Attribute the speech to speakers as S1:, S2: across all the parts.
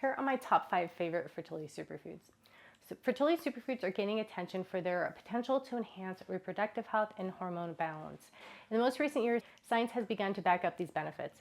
S1: Here are my top 5 favorite fertility superfoods. So fertility superfoods are gaining attention for their potential to enhance reproductive health and hormone balance. In the most recent years, science has begun to back up these benefits.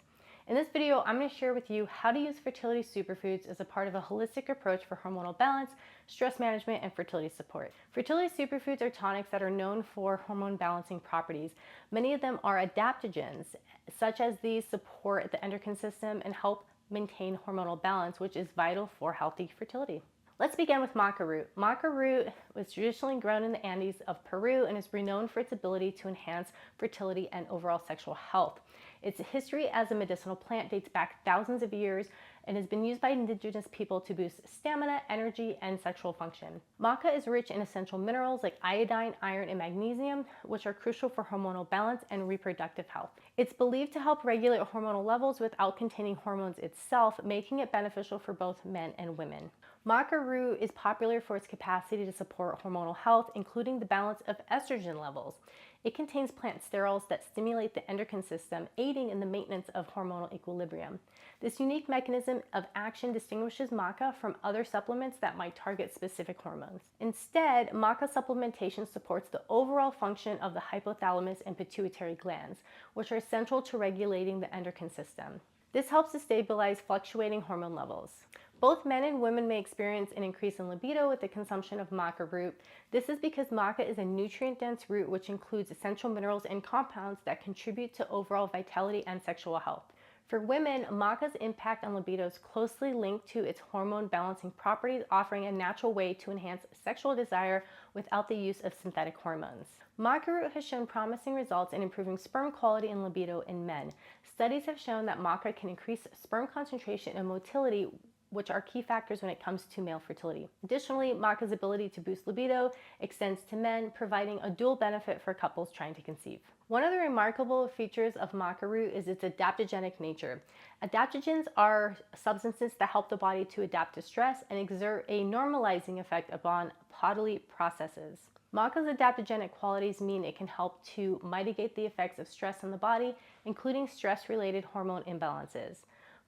S1: In this video, I'm going to share with you how to use fertility superfoods as a part of a holistic approach for hormonal balance, stress management, and fertility support. Fertility superfoods are tonics that are known for hormone balancing properties. Many of them are adaptogens, such as these support the endocrine system and help maintain hormonal balance, which is vital for healthy fertility. Let's begin with maca root. Maca root was traditionally grown in the Andes of Peru and is renowned for its ability to enhance fertility and overall sexual health. Its history as a medicinal plant dates back thousands of years and has been used by indigenous people to boost stamina, energy, and sexual function. Maca is rich in essential minerals like iodine, iron, and magnesium, which are crucial for hormonal balance and reproductive health. It's believed to help regulate hormonal levels without containing hormones itself, making it beneficial for both men and women. Maca root is popular for its capacity to support hormonal health, including the balance of estrogen levels. It contains plant sterols that stimulate the endocrine system, aiding in the maintenance of hormonal equilibrium. This unique mechanism of action distinguishes maca from other supplements that might target specific hormones. Instead, maca supplementation supports the overall function of the hypothalamus and pituitary glands, which are central to regulating the endocrine system. This helps to stabilize fluctuating hormone levels. Both men and women may experience an increase in libido with the consumption of maca root. This is because maca is a nutrient-dense root which includes essential minerals and compounds that contribute to overall vitality and sexual health. For women, maca's impact on libido is closely linked to its hormone balancing properties, offering a natural way to enhance sexual desire without the use of synthetic hormones. Maca root has shown promising results in improving sperm quality and libido in men. Studies have shown that maca can increase sperm concentration and motility, which are key factors when it comes to male fertility. Additionally, maca's ability to boost libido extends to men, providing a dual benefit for couples trying to conceive. One of the remarkable features of maca root is its adaptogenic nature. Adaptogens are substances that help the body to adapt to stress and exert a normalizing effect upon bodily processes. Maca's adaptogenic qualities mean it can help to mitigate the effects of stress on the body, including stress-related hormone imbalances.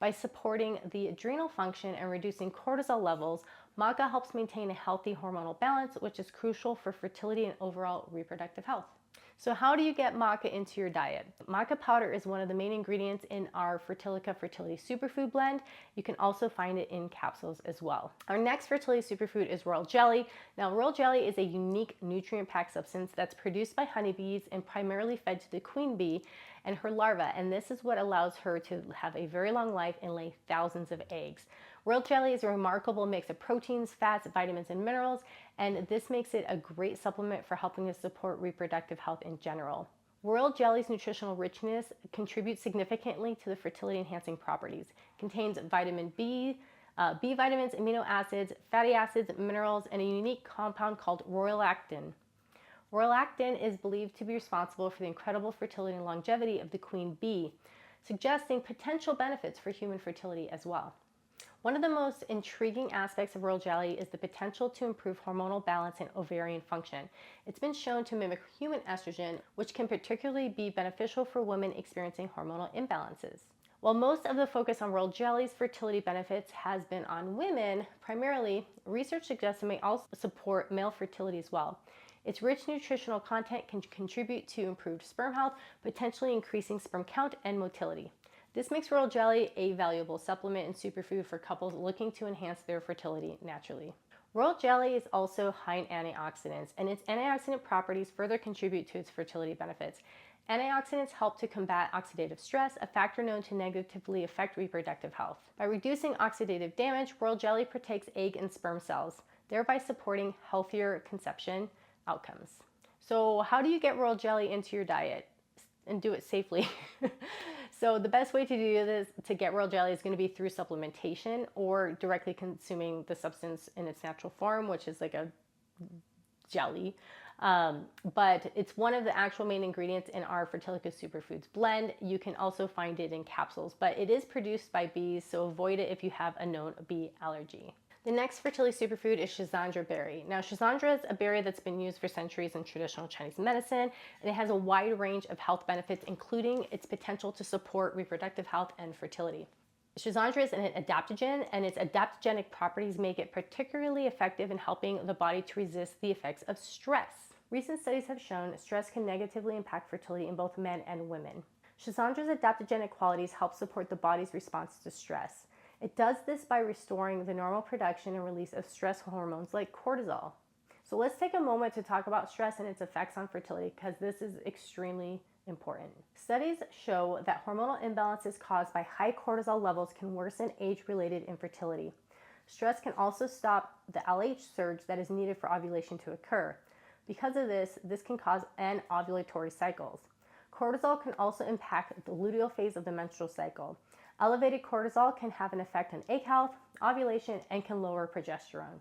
S1: By supporting the adrenal function and reducing cortisol levels, maca helps maintain a healthy hormonal balance, which is crucial for fertility and overall reproductive health. So how do you get maca into your diet? Maca powder is one of the main ingredients in our Fertilica Fertility Superfood blend. You can also find it in capsules as well. Our next fertility superfood is royal jelly. Now, royal jelly is a unique nutrient-packed substance that's produced by honeybees and primarily fed to the queen bee and her larva, and this is what allows her to have a very long life and lay thousands of eggs. Royal jelly is a remarkable mix of proteins, fats, vitamins, and minerals, and this makes it a great supplement for helping to support reproductive health in general. Royal jelly's nutritional richness contributes significantly to the fertility enhancing properties. It contains vitamin B, B vitamins, amino acids, fatty acids, minerals, and a unique compound called royalactin. Royalactin is believed to be responsible for the incredible fertility and longevity of the queen bee, suggesting potential benefits for human fertility as well. One of the most intriguing aspects of royal jelly is the potential to improve hormonal balance and ovarian function. It's been shown to mimic human estrogen, which can particularly be beneficial for women experiencing hormonal imbalances. While most of the focus on royal jelly's fertility benefits has been on women, primarily, research suggests it may also support male fertility as well. Its rich nutritional content can contribute to improved sperm health, potentially increasing sperm count and motility. This makes royal jelly a valuable supplement and superfood for couples looking to enhance their fertility naturally. Royal jelly is also high in antioxidants, and its antioxidant properties further contribute to its fertility benefits. Antioxidants help to combat oxidative stress, a factor known to negatively affect reproductive health. By reducing oxidative damage, royal jelly protects egg and sperm cells, thereby supporting healthier conception outcomes. So how do you get royal jelly into your diet and do it safely? So the best way to do this, to get royal jelly, is going to be through supplementation or directly consuming the substance in its natural form, which is like a jelly. But it's one of the actual main ingredients in our Fertilica Superfoods blend. You can also find it in capsules, but it is produced by bees, so avoid it if you have a known bee allergy. The next fertility superfood is Schisandra berry. Now, Schisandra is a berry that's been used for centuries in traditional Chinese medicine, and it has a wide range of health benefits, including its potential to support reproductive health and fertility. Schisandra is an adaptogen, and its adaptogenic properties make it particularly effective in helping the body to resist the effects of stress. Recent studies have shown stress can negatively impact fertility in both men and women. Schisandra's adaptogenic qualities help support the body's response to stress. It does this by restoring the normal production and release of stress hormones like cortisol. So let's take a moment to talk about stress and its effects on fertility, because this is extremely important. Studies show that hormonal imbalances caused by high cortisol levels can worsen age-related infertility. Stress can also stop the LH surge that is needed for ovulation to occur. Because of this, this can cause anovulatory cycles. Cortisol can also impact the luteal phase of the menstrual cycle. Elevated cortisol can have an effect on egg health, ovulation, and can lower progesterone.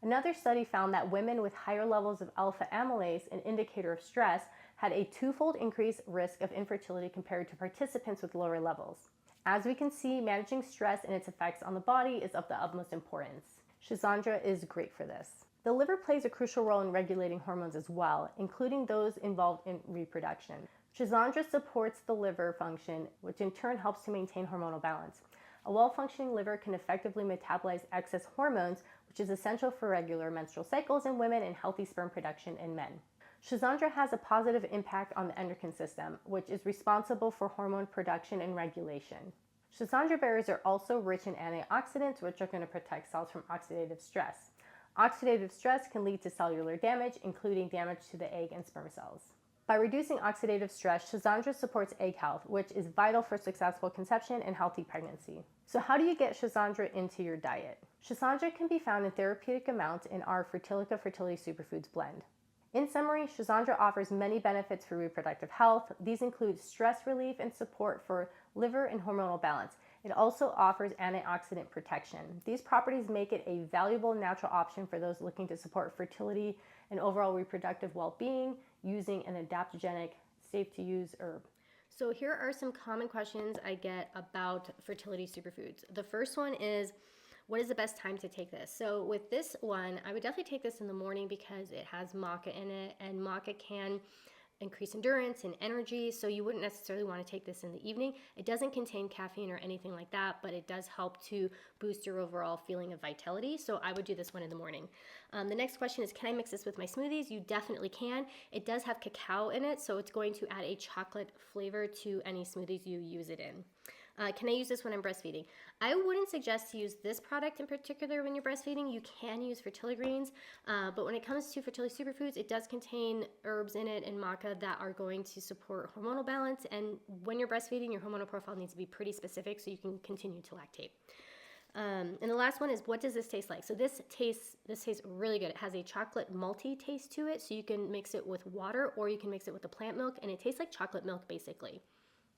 S1: Another study found that women with higher levels of alpha amylase, an indicator of stress, had a twofold increased risk of infertility compared to participants with lower levels. As we can see, managing stress and its effects on the body is of the utmost importance. Schisandra is great for this. The liver plays a crucial role in regulating hormones as well, including those involved in reproduction. Schisandra supports the liver function, which in turn helps to maintain hormonal balance. A well-functioning liver can effectively metabolize excess hormones, which is essential for regular menstrual cycles in women and healthy sperm production in men. Schisandra has a positive impact on the endocrine system, which is responsible for hormone production and regulation. Schisandra berries are also rich in antioxidants, which are going to protect cells from oxidative stress. Oxidative stress can lead to cellular damage, including damage to the egg and sperm cells. By reducing oxidative stress, Schisandra supports egg health, which is vital for successful conception and healthy pregnancy. So how do you get Schisandra into your diet? Schisandra can be found in therapeutic amounts in our Fertilica Fertility Superfoods blend. In summary, Schisandra offers many benefits for reproductive health. These include stress relief and support for liver and hormonal balance. It also offers antioxidant protection. These properties make it a valuable natural option for those looking to support fertility and overall reproductive well-being using an adaptogenic, safe-to-use herb. So here are some common questions I get about fertility superfoods. The first one is, what is the best time to take this? So with this one, I would definitely take this in the morning because it has maca in it, and maca can increase endurance and energy, so you wouldn't necessarily want to take this in the evening. It doesn't contain caffeine or anything like that, but it does help to boost your overall feeling of vitality, so I would do this one in the morning. The next question is, can I mix this with my smoothies? You definitely can. It does have cacao in it, so it's going to add a chocolate flavor to any smoothies you use it in. Can I use this when I'm breastfeeding? I wouldn't suggest to use this product in particular when you're breastfeeding. You can use fertility greens, but when it comes to fertility superfoods, it does contain herbs in it and maca that are going to support hormonal balance. And when you're breastfeeding, your hormonal profile needs to be pretty specific so you can continue to lactate. And the last one is, what does this taste like? So this tastes really good. It has a chocolate malty taste to it, so you can mix it with water or you can mix it with the plant milk, and it tastes like chocolate milk basically.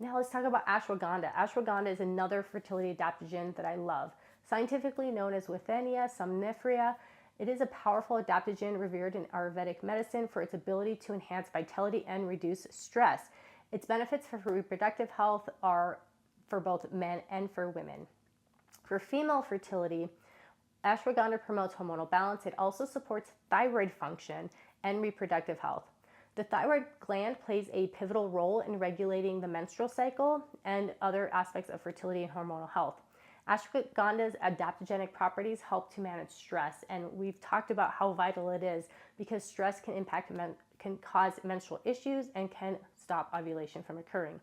S1: Now let's talk about ashwagandha. Ashwagandha is another fertility adaptogen that I love. Scientifically known as Withenia somnifera, it is a powerful adaptogen revered in Ayurvedic medicine for its ability to enhance vitality and reduce stress. Its benefits for reproductive health are for both men and for women. For female fertility, ashwagandha promotes hormonal balance. It also supports thyroid function and reproductive health. The thyroid gland plays a pivotal role in regulating the menstrual cycle and other aspects of fertility and hormonal health. Ashwagandha's adaptogenic properties help to manage stress, and we've talked about how vital it is because stress can cause menstrual issues and can stop ovulation from occurring.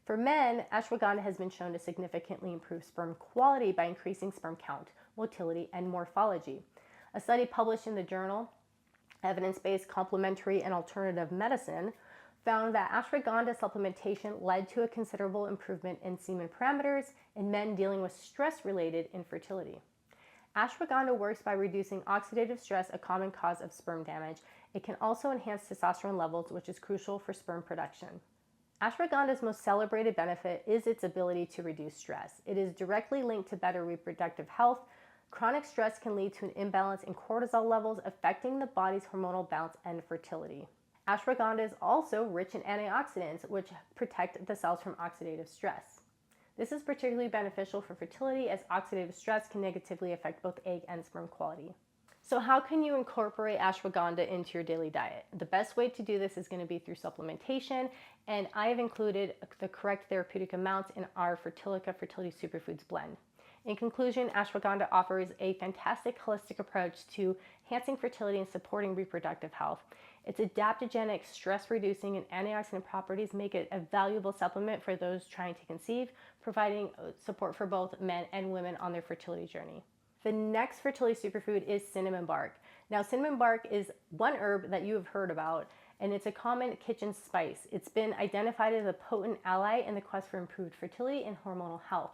S1: For men, ashwagandha has been shown to significantly improve sperm quality by increasing sperm count, motility, and morphology. A study published in the journal Evidence-Based Complementary and Alternative Medicine found that ashwagandha supplementation led to a considerable improvement in semen parameters in men dealing with stress-related infertility. Ashwagandha works by reducing oxidative stress, a common cause of sperm damage. It can also enhance testosterone levels, which is crucial for sperm production. Ashwagandha's most celebrated benefit is its ability to reduce stress. It is directly linked to better reproductive health. Chronic stress can lead to an imbalance in cortisol levels, affecting the body's hormonal balance and fertility. Ashwagandha is also rich in antioxidants, which protect the cells from oxidative stress. This is particularly beneficial for fertility as oxidative stress can negatively affect both egg and sperm quality. So how can you incorporate ashwagandha into your daily diet? The best way to do this is going to be through supplementation, and I have included the correct therapeutic amounts in our Fertilica Fertility Superfoods blend. In conclusion, ashwagandha offers a fantastic holistic approach to enhancing fertility and supporting reproductive health. Its adaptogenic, stress-reducing, and antioxidant properties make it a valuable supplement for those trying to conceive, providing support for both men and women on their fertility journey. The next fertility superfood is cinnamon bark. Now, cinnamon bark is one herb that you have heard about, and it's a common kitchen spice. It's been identified as a potent ally in the quest for improved fertility and hormonal health.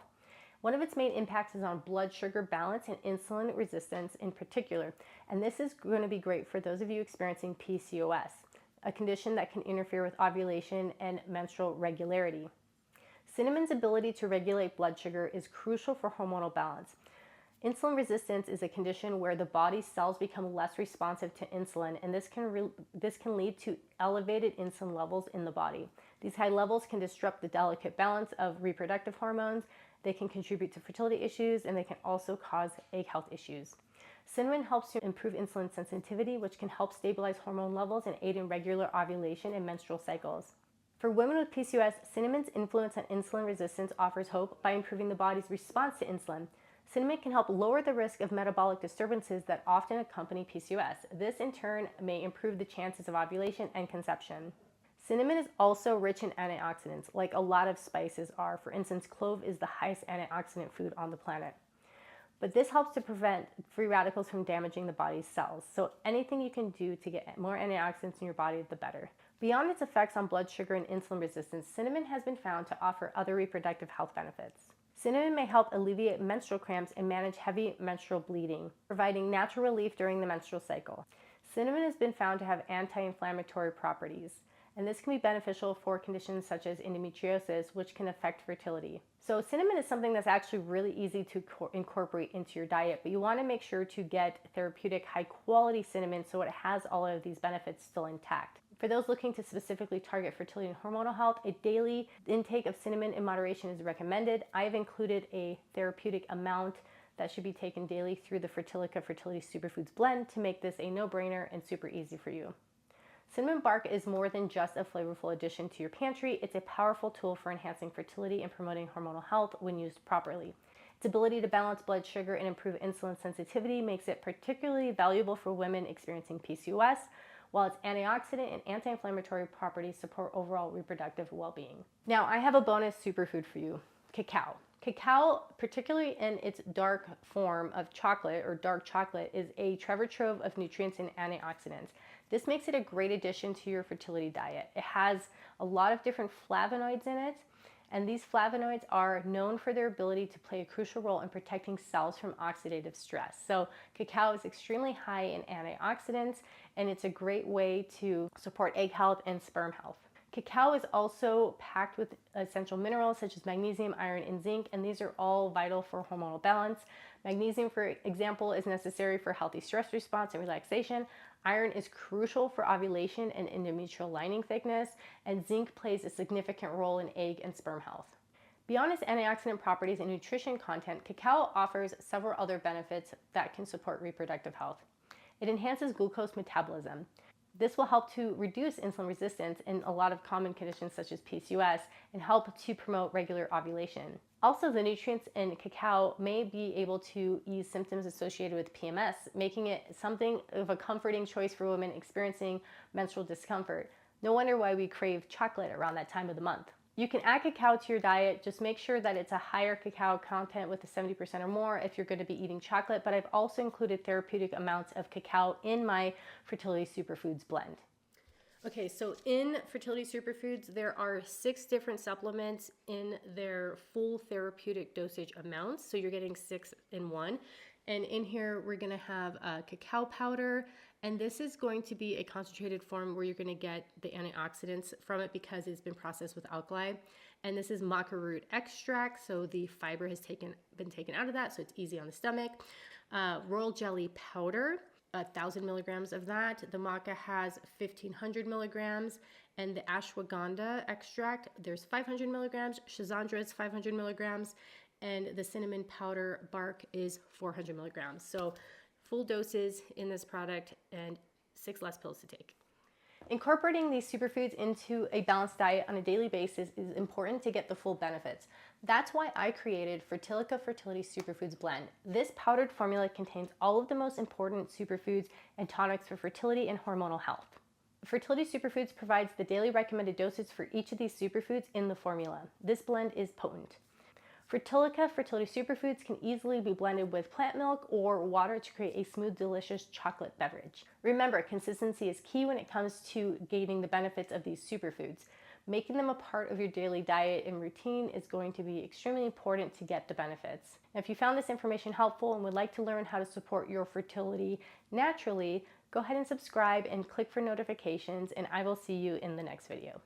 S1: One of its main impacts is on blood sugar balance and insulin resistance in particular, and this is going to be great for those of you experiencing PCOS, a condition that can interfere with ovulation and menstrual regularity. Cinnamon's ability to regulate blood sugar is crucial for hormonal balance. Insulin resistance is a condition where the body's cells become less responsive to insulin, and this can lead to elevated insulin levels in the body. These high levels can disrupt the delicate balance of reproductive hormones. They can contribute to fertility issues, and they can also cause egg health issues. Cinnamon helps to improve insulin sensitivity, which can help stabilize hormone levels and aid in regular ovulation and menstrual cycles. For women with PCOS, cinnamon's influence on insulin resistance offers hope by improving the body's response to insulin. Cinnamon can help lower the risk of metabolic disturbances that often accompany PCOS. This, in turn, may improve the chances of ovulation and conception. Cinnamon is also rich in antioxidants, like a lot of spices are. For instance, clove is the highest antioxidant food on the planet. But this helps to prevent free radicals from damaging the body's cells. So anything you can do to get more antioxidants in your body, the better. Beyond its effects on blood sugar and insulin resistance, cinnamon has been found to offer other reproductive health benefits. Cinnamon may help alleviate menstrual cramps and manage heavy menstrual bleeding, providing natural relief during the menstrual cycle. Cinnamon has been found to have anti-inflammatory properties, and this can be beneficial for conditions such as endometriosis, which can affect fertility. So cinnamon is something that's actually really easy to incorporate into your diet, but you want to make sure to get therapeutic, high-quality cinnamon so it has all of these benefits still intact. For those looking to specifically target fertility and hormonal health, a daily intake of cinnamon in moderation is recommended. I have included a therapeutic amount that should be taken daily through the Fertilica Fertility Superfoods blend to make this a no-brainer and super easy for you. Cinnamon bark is more than just a flavorful addition to your pantry. It's a powerful tool for enhancing fertility and promoting hormonal health when used properly. Its ability to balance blood sugar and improve insulin sensitivity makes it particularly valuable for women experiencing PCOS, while its antioxidant and anti-inflammatory properties support overall reproductive well-being. Now, I have a bonus superfood for you, cacao. Cacao, particularly in its dark form of chocolate or dark chocolate, is a treasure trove of nutrients and antioxidants. This makes it a great addition to your fertility diet. It has a lot of different flavonoids in it, and these flavonoids are known for their ability to play a crucial role in protecting cells from oxidative stress. So cacao is extremely high in antioxidants, and it's a great way to support egg health and sperm health. Cacao is also packed with essential minerals such as magnesium, iron, and zinc, and these are all vital for hormonal balance. Magnesium, for example, is necessary for healthy stress response and relaxation. Iron is crucial for ovulation and endometrial lining thickness, and zinc plays a significant role in egg and sperm health. Beyond its antioxidant properties and nutrition content, cacao offers several other benefits that can support reproductive health. It enhances glucose metabolism. This will help to reduce insulin resistance in a lot of common conditions such as PCOS and help to promote regular ovulation. Also, the nutrients in cacao may be able to ease symptoms associated with PMS, making it something of a comforting choice for women experiencing menstrual discomfort. No wonder why we crave chocolate around that time of the month. You can add cacao to your diet. Just make sure that it's a higher cacao content with the 70% or more if you're going to be eating chocolate, but I've also included therapeutic amounts of cacao in my Fertility Superfoods blend. Okay, so in Fertility Superfoods, there are 6 different supplements in their full therapeutic dosage amounts. So you're getting 6 in one. And in here, we're going to have cacao powder. And this is going to be a concentrated form where you're going to get the antioxidants from it because it's been processed with alkali. And this is maca root extract. So the fiber has been taken out of that, so it's easy on the stomach. Royal jelly powder. 1,000 milligrams of that. The maca has 1,500 milligrams, and the ashwagandha extract, there's 500 milligrams. Schisandra is 500 milligrams, and the cinnamon powder bark is 400 milligrams. So full doses in this product and 6 less pills to take. Incorporating these superfoods into a balanced diet on a daily basis is important to get the full benefits. That's why I created Fertilica Fertility Superfoods Blend. This powdered formula contains all of the most important superfoods and tonics for fertility and hormonal health. Fertility Superfoods provides the daily recommended doses for each of these superfoods in the formula. This blend is potent. Fertilica Fertility Superfoods can easily be blended with plant milk or water to create a smooth, delicious chocolate beverage. Remember, consistency is key when it comes to gaining the benefits of these superfoods. Making them a part of your daily diet and routine is going to be extremely important to get the benefits. Now, if you found this information helpful and would like to learn how to support your fertility naturally, go ahead and subscribe and click for notifications, and I will see you in the next video.